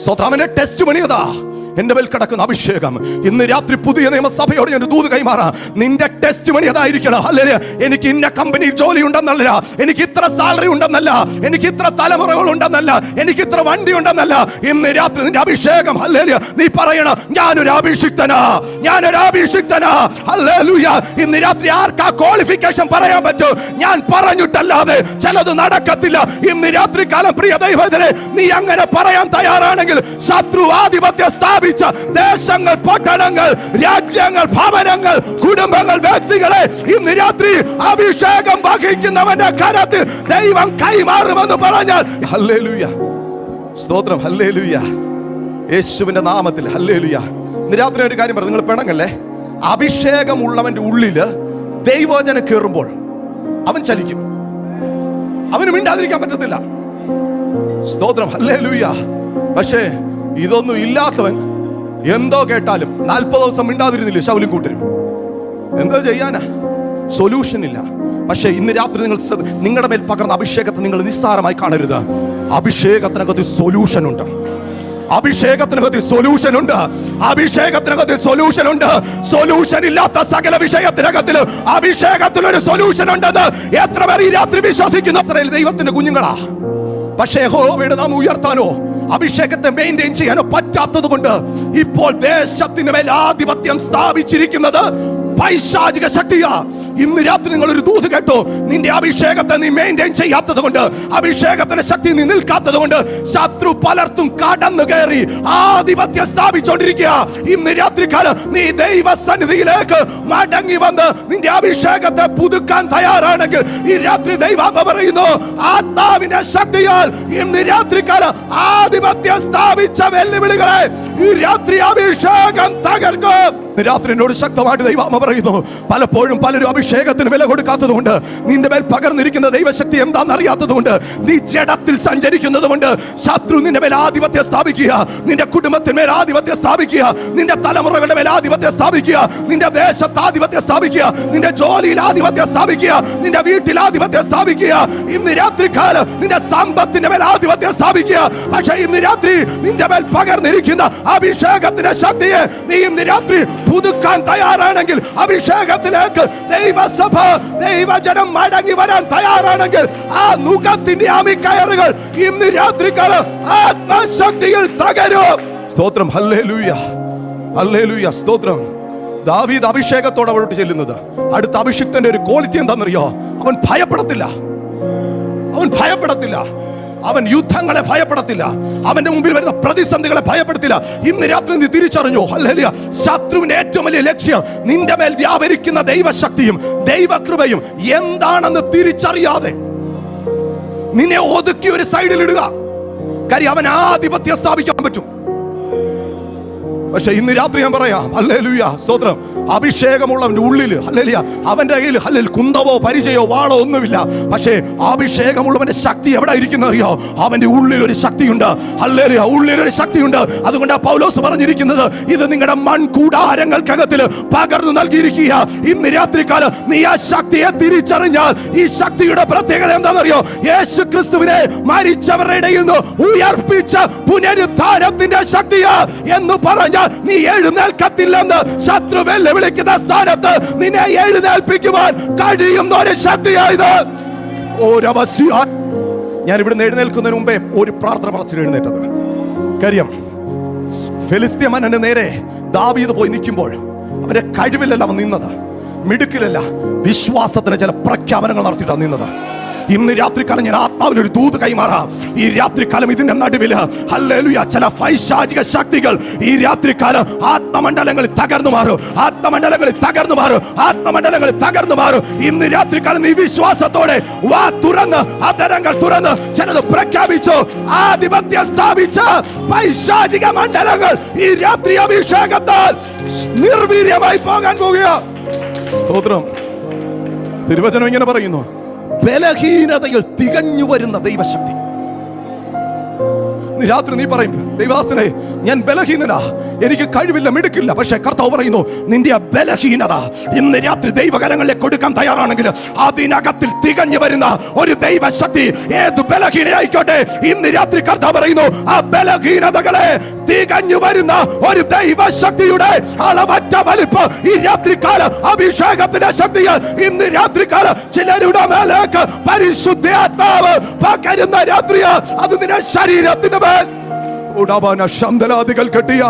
സ്വതാമന്റെ test മണിയതാ എന്റെ മേൽ കിടക്കുന്ന അഭിഷേകം. ഇന്ന് രാത്രി പുതിയ നിയമസഭയോട് ഞാൻ ദൂത് കൈമാറാം. നിന്റെ ടെസ്റ്റ് മണി അതായിരിക്കണം. ഹല്ലേലൂയ. എനിക്ക് ഇന്ന കമ്പനിയിൽ ജോലി ഉണ്ടെന്നല്ല, എനിക്ക് ഇത്ര സാലറി ഉണ്ടെന്നല്ല, എനിക്ക് ഇത്ര തലമുറകൾ ഉണ്ടെന്നല്ല, എനിക്ക് ഇത്ര വണ്ടി ഉണ്ടെന്നല്ല. ഇന്ന് രാത്രി നിന്റെ അഭിഷേകം, ഹല്ലേലൂയ, നീ പറയണം ഞാനൊരു അഭിഷിക്തനാ, ഞാനൊരു അഭിഷിക്തനാ. ഹല്ലേലൂയ. ഇന്ന് രാത്രി ആർക്കാ ക്വാളിഫിക്കേഷൻ പറയാൻ പറ്റൂ? ഞാൻ പറഞ്ഞിട്ടല്ലാതെ ചിലത് നടക്കത്തില്ല. ഇന്ന് രാത്രി കാലം പ്രിയ ദൈവത്തിനെ നീ അങ്ങനെ പറയാൻ തയ്യാറാണെങ്കിൽ ശത്രു ആധിപത്യ ദേശങ്ങൾ, പട്ടണങ്ങൾ, രാജ്യങ്ങൾ, ഭവനങ്ങൾ, കുടുംബങ്ങൾ, വ്യക്തികളെ ഇന്ന് രാത്രി അഭിഷേകം വഹിക്കുന്നവന്റെ കരത്തിൽ ദൈവം കൈമാറുമെന്ന് പറഞ്ഞാൽ ഹല്ലേലൂയ, സ്തോത്രം, ഹല്ലേലൂയ, യേശുവിന്റെ നാമത്തിൽ ഹല്ലേലൂയ. ഇന്ന് രാത്രി ഒരു കാര്യം പറഞ്ഞു, നിങ്ങൾ പിണങ്ങല്ലേ. അഭിഷേകമുള്ളവന്റെ ഉള്ളില് ദൈവവചനം കയറുമ്പോൾ അവൻ ചലിക്കും, അവന് മിണ്ടാതിരിക്കാൻ പറ്റത്തില്ല. സ്തോത്രം, ഹല്ലേലൂയ. പക്ഷേ ഇതൊന്നും ഇല്ലാത്തവൻ എന്തോ കേട്ടാലും 40 ദിവസം മിണ്ടാതിരുന്നില്ലേ ശൗലും കൂട്ടരും? എന്തോ ചെയ്യാനാ? സൊല്യൂഷൻ ഇല്ല. പക്ഷേ ഇന്ന് രാത്രി നിങ്ങൾ നിങ്ങളുടെ മേൽ പകർന്ന അഭിഷേകത്തെ നിങ്ങൾ നിസ്സാരമായി കാണരുത്. അഭിഷേകത്തിനകത്ത് സൊല്യൂഷൻ ഉണ്ട്, അഭിഷേകത്തിനകത്ത് സൊല്യൂഷൻ ഉണ്ട്, അഭിഷേകത്തിനകത്ത് സൊല്യൂഷൻ ഉണ്ട്. സൊല്യൂഷൻ ഇല്ലാത്ത സകല വിഷയത്തിനകത്തിൽ അഭിഷേകത്തിലൊരു സൊല്യൂഷൻ ഉണ്ടെന്ന് എത്ര പേർ ഈ രാത്രി വിശ്വസിക്കുന്ന? ഇസ്രായേൽ ദൈവത്തിന്റെ കുഞ്ഞുങ്ങളാ. പക്ഷേ യഹോവയുടെ നാമം ഉയർത്താനോ അഭിഷേകത്തെ മെയിൻറ്റെയിൻ ചെയ്യാനോ പറ്റാത്തത് കൊണ്ട് ഇപ്പോൾ ദേശത്തിന് മേൽ ആധിപത്യം സ്ഥാപിച്ചിരിക്കുന്നത് പൈശാചിക ശക്തിയാ. ഇന്ന് രാത്രി നിങ്ങൾ ഒരു ദൂത് കേട്ടോ. നിന്റെ അഭിഷേകത്തെ നീ മെയിൻറ്റെയിൻ ചെയ്യാത്തത് കൊണ്ട്, അഭിഷേകത്തിന്റെ ശക്തി നീ നിൽക്കാത്തത് കൊണ്ട് ശത്രു പലർത്തും കടന്നു കയറി ആധിപത്യം സ്ഥാപിച്ചുകൊണ്ടിരിക്കുക. ഇന്ന് രാത്രിക്കാലം നീ ദൈവസന്നിധിയിലേക്ക് മടങ്ങി വന്ന് നിന്റെ അഭിഷേകത്തെ പുതുക്കാൻ തയ്യാറാണെങ്കിൽ ഈ രാത്രി ദൈവാത്മ പറയുന്നു, ആത്മാവിന്റെ ശക്തിയാൽ ഇന്ന് രാത്രിക്കാലം ആധിപത്യം സ്ഥാപിച്ച വെല്ലുവിളികളെ ഈ രാത്രി അഭിഷേകം തകർക്കും. രാത്രി എന്നോട് ശക്തമായിട്ട് ദൈവാത്മ പറയുന്നു, പലപ്പോഴും പലരും അഭിഷേകത്തിന് വില കൊടുക്കാത്തത് കൊണ്ട്, നിന്റെ മേൽ പകർന്നിരിക്കുന്ന ദൈവശക്തി എന്താണെന്ന് അറിയാത്തത് കൊണ്ട്, നീ ജഡത്തിൽ സഞ്ചരിക്കുന്നത് കൊണ്ട് ശത്രു നിന്റെ മേൽ ആധിപത്യം സ്ഥാപിക്കുക, നിന്റെ കുടുംബത്തിന്മേൽ ആധിപത്യം സ്ഥാപിക്കുക, നിന്റെ തലമുറകളുടെ മേൽ ആധിപത്യം സ്ഥാപിക്കുക, നിന്റെ ദേശത്ത് ആധിപത്യം സ്ഥാപിക്കുക, നിന്റെ ജോലിയിൽ ആധിപത്യം സ്ഥാപിക്കുക, നിന്റെ വീട്ടിൽ ആധിപത്യം സ്ഥാപിക്കുക. ഇന്ന് രാത്രികാലം നിന്റെ സമ്പത്തിന്റെ മേൽ ആധിപത്യം സ്ഥാപിക്കുക. പക്ഷേ ഇന്ന് രാത്രി നിന്റെ മേൽ പകർന്നിരിക്കുന്ന അഭിഷേകത്തിന്റെ ശക്തിയെ നീ ഇന്ന് രാത്രി പുതുക്കാൻ തയ്യാറാണെങ്കിൽ, അഭിഷേകത്തിലേക്ക് ദൈവസഭ, ദൈവജനം മടങ്ങി വരാൻ തയ്യാറാണെങ്കിൽ, ആ നുകത്തിന്റെ അമിക്കയറുകൾ ഇന്ന് രാത്രികാലം ആത്മശക്തിയിൽ തകരും. സ്തോത്രം, ഹല്ലേലൂയ, ഹല്ലേലൂയ, സ്തോത്രം. ദാവീദ് അഭിഷേകത്തോടെ അവരോട് ചെല്ലുന്നത്. അടുത്ത അഭിഷിക്തന്റെ ഒരു ക്വാളിറ്റി എന്താണെന്നറിയോ? അവൻ ഭയപ്പെടത്തില്ല, അവൻ ഭയപ്പെടത്തില്ല, അവൻ യുദ്ധങ്ങളെ ഭയപ്പെടത്തില്ല, അവന്റെ മുമ്പിൽ വരുന്ന പ്രതിസന്ധികളെ ഭയപ്പെടത്തില്ല. ഇന്ന് രാത്രി നീ തിരിച്ചറിഞ്ഞു, ഹല്ലേലൂയ, ശത്രുവിന്റെ ഏറ്റവും വലിയ ലക്ഷ്യം നിന്റെ മേൽ വ്യാപരിക്കുന്ന ദൈവശക്തിയും ദൈവകൃപയും എന്താണെന്ന് തിരിച്ചറിയാതെ നിന്നെ ഒതുക്കി ഒരു സൈഡിൽ ഇടുക. കാര്യം അവൻ ആധിപത്യം സ്ഥാപിക്കാൻ പറ്റും. പക്ഷെ ഇന്ന് രാത്രി ഞാൻ പറയാം, ഹല്ലേലൂയ, സ്തോത്രം, അഭിഷേകമുള്ളവന്റെ ഉള്ളില്, ഹല്ലേലൂയ, അവന്റെ കയ്യിൽ ഹല്ലേലൂയ കുന്തവോ പരിചയോ വാളോ ഒന്നുമില്ല. പക്ഷേ അഭിഷേകമുള്ളവന്റെ ശക്തി എവിടെ ഇരിക്കുന്ന അറിയോ? അവന്റെ ഉള്ളിൽ ഒരു ശക്തിയുണ്ട്. ഹല്ലേലൂയ, ഉള്ളിലൊരു ശക്തിയുണ്ട്. അതുകൊണ്ട് പൗലോസ് പറഞ്ഞിരിക്കുന്നത്, ഇത് നിങ്ങളുടെ മൺകൂടാരങ്ങൾക്കകത്തിൽ പകർന്നു നൽകിയിരിക്കുക. ഇന്ന് രാത്രികാലം നീ ആ ശക്തിയെ തിരിച്ചറിഞ്ഞാൽ, ഈ ശക്തിയുടെ പ്രത്യേകത എന്താണെന്നറിയോ? യേശു ക്രിസ്തുവിനെ മരിച്ചവരുടെ ഇടയിൽ നിന്ന് ഉയർപ്പിച്ച പുനരുദ്ധാനത്തിന്റെ ശക്തിയാ എന്ന് പറഞ്ഞാൽ നീ എഴുന്നേൽക്കത്തില്ലെന്ന് ശത്രു വെല്ലുവിളിക്കുന്ന സ്ഥാനത്ത് നിന്നെ എഴുന്നേൽപ്പിക്കുവാൻ കഴിയുന്ന ഒരു ശക്തിയായത്. ഞാൻ ഇവിടുന്ന് എഴുന്നേൽക്കുന്നതിന് മുമ്പേ ഒരു പ്രാർത്ഥന പറച്ചിൽ എഴുന്നേറ്റത്. കാര്യം ഫെലിസ്ത്യ മന്നന് നേരെ ദാവീദ് പോയി നിൽക്കുമ്പോൾ അവന്റെ കഴിവിലല്ല അവൻ നിന്നത്, മിടുക്കിലല്ല, വിശ്വാസത്തിന് ചില പ്രഖ്യാപനങ്ങൾ നടത്തിയിട്ടാണ് നിന്നത്. ഇന്ന് രാത്രികാലം ഞാൻ ആത്മാവിലൊരു ദൂത് കൈമാറാം. ഈ രാത്രികാലം ഇതിന്റെ നടുവില്, ഹല്ലേലൂയ, ചില പൈശാചിക ശക്തികൾ ഈ രാത്രികാലം ആത്മമണ്ഡലങ്ങളിൽ തകർന്നു മാറും, ആത്മമണ്ഡലങ്ങളിൽ തകർന്നു മാറും, ആത്മമണ്ഡലങ്ങളിൽ തകർന്നു മാറും. ഇന്ന് രാത്രികാലം നീ വിശ്വാസത്തോടെ വാ തുറന്ന്, അധരങ്ങൾ തുറന്ന് ചിലത് പ്രഖ്യാപിച്ചു. ആധിപത്യം സ്ഥാപിച്ച പൈശാചിക മണ്ഡലങ്ങൾ ഈ രാത്രി അഭിഷേകത്താൽ നിർവീര്യമായി പോകാൻ പോകുക. സ്തോത്രം. തിരുവചനം ഇങ്ങനെ പറയുന്നു, ബലഹീനതയിൽ തികഞ്ഞു വരുന്ന ദൈവശക്തി. രാത്രി നീ പറയും, ദൈവാസനെ ഞാൻ ബലഹീനനാ, എനിക്ക് കഴിവില്ല, മിടുക്കില്ല. പക്ഷെ കർത്താവ് പറയുന്നു, നിന്റെ ആ ബലഹീനത ഇന്ന് രാത്രി ദൈവകരങ്ങളിലേക്ക് കൊടുക്കാൻ തയ്യാറാണെങ്കിൽ അതിനകത്തിൽ തികഞ്ഞു വരുന്ന ഒരു ദൈവശക്തി, ഏത് ബലഹീനയായിക്കോട്ടെ, ഇന്ന് രാത്രി കർത്താവ് പറയുന്നു, ആ ബലഹീനതകളെ തികഞ്ഞു വരുന്ന ഒരു ദൈവശക്തിയുടെ അളവറ്റ വലിപ്പ് ഈ രാത്രികാല അഭിഷേകത്തിന്റെ ശക്തിയാൽ ഇന്ന് രാത്രികാല ചിലരുടെ മേലേക്ക് പരിശുദ്ധാത്മാവ് പകരുന്ന രാത്രിയാ. അത് നിന്റെ ശരീരത്തിന്റെ മേൽ ഉടവാന ശന്തലാദികൾ കെട്ടിയ